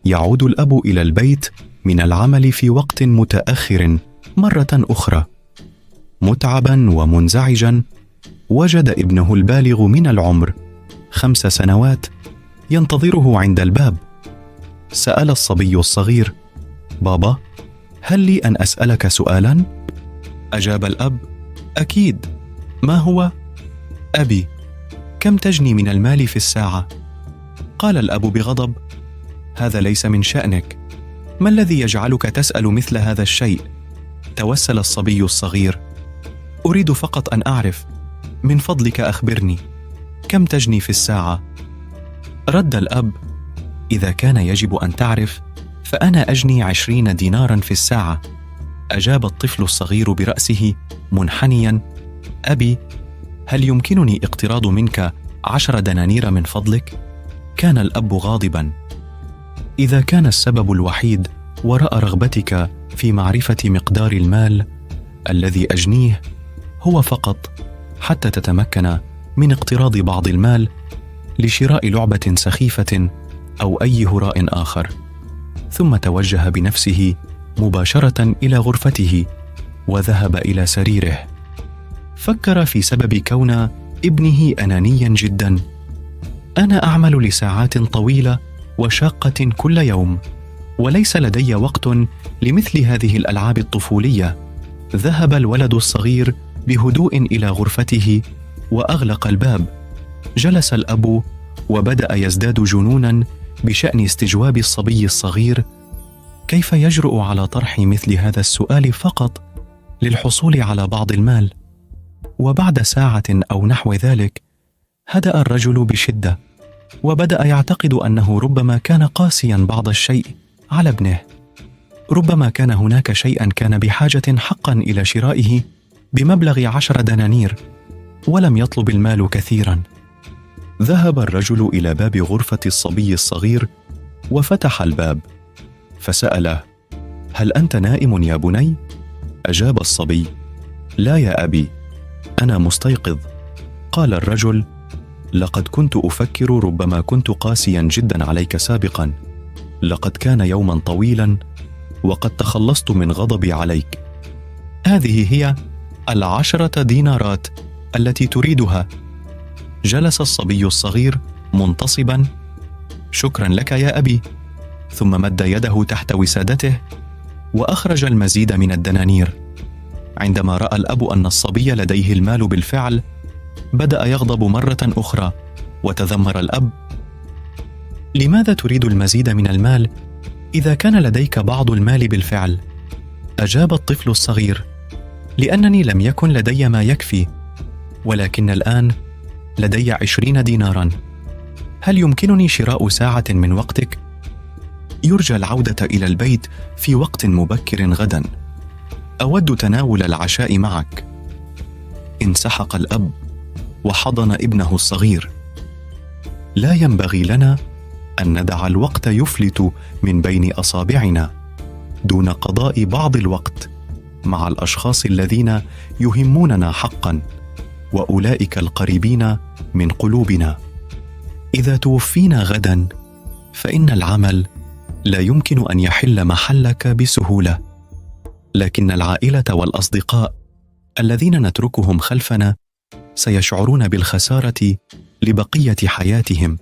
يعود الأب إلى البيت من العمل في وقت متأخر مرة أخرى. متعبا ومنزعجا، وجد ابنه البالغ من العمر 5 سنوات ينتظره عند الباب. سأل الصبي الصغير: بابا، هل لي أن أسألك سؤالا؟ أجاب الأب: أكيد، ما هو؟ أبي، كم تجني من المال في الساعة؟ قال الأب بغضب: هذا ليس من شأنك، ما الذي يجعلك تسأل مثل هذا الشيء؟ توسل الصبي الصغير: أريد فقط أن أعرف، من فضلك أخبرني، كم تجني في الساعة؟ رد الأب: إذا كان يجب أن تعرف فأنا أجني 20 دينارا في الساعة. أجاب الطفل الصغير برأسه منحنيا: أبي، هل يمكنني اقتراض منك 10 دنانير من فضلك؟ كان الأب غاضبا. إذا كان السبب الوحيد وراء رغبتك في معرفة مقدار المال الذي أجنيه هو فقط حتى تتمكن من اقتراض بعض المال لشراء لعبة سخيفة أو أي هراء آخر، ثم توجه بنفسه مباشرة إلى غرفته وذهب إلى سريره. فكر في سبب كون ابنه أنانيا جدا. أنا أعمل لساعات طويلة وشاقة كل يوم، وليس لدي وقت لمثل هذه الألعاب الطفولية. ذهب الولد الصغير بهدوء إلى غرفته وأغلق الباب. جلس الأب وبدأ يزداد جنونا بشأن استجواب الصبي الصغير. كيف يجرؤ على طرح مثل هذا السؤال فقط للحصول على بعض المال؟ وبعد ساعة أو نحو ذلك هدأ الرجل بشدة، وبدأ يعتقد أنه ربما كان قاسيا بعض الشيء على ابنه. ربما كان هناك شيئا كان بحاجة حقا إلى شرائه بمبلغ 10 دنانير، ولم يطلب المال كثيرا. ذهب الرجل إلى باب غرفة الصبي الصغير وفتح الباب، فسأله: هل أنت نائم يا بني؟ أجاب الصبي: لا يا أبي، أنا مستيقظ. قال الرجل: لقد كنت أفكر ربما كنت قاسيا جدا عليك سابقا. لقد كان يوما طويلا وقد تخلصت من غضبي عليك. هذه هي 10 دينارات التي تريدها. جلس الصبي الصغير منتصبا: شكرا لك يا أبي. ثم مد يده تحت وسادته وأخرج المزيد من الدنانير. عندما رأى الأب أن الصبي لديه المال بالفعل، بدأ يغضب مرة أخرى وتذمر الأب: لماذا تريد المزيد من المال إذا كان لديك بعض المال بالفعل؟ أجاب الطفل الصغير: لأنني لم يكن لدي ما يكفي، ولكن الآن لدي 20 دينارا. هل يمكنني شراء ساعة من وقتك؟ يرجى العودة إلى البيت في وقت مبكر غدا. أود تناول العشاء معك. انسحق الأب وحضن ابنه الصغير. لا ينبغي لنا أن ندع الوقت يفلت من بين أصابعنا دون قضاء بعض الوقت مع الأشخاص الذين يهموننا حقا، وأولئك القريبين من قلوبنا. إذا توفينا غدا فإن العمل لا يمكن أن يحل محلك بسهولة، لكن العائلة والأصدقاء الذين نتركهم خلفنا سيشعرون بالخسارة لبقية حياتهم.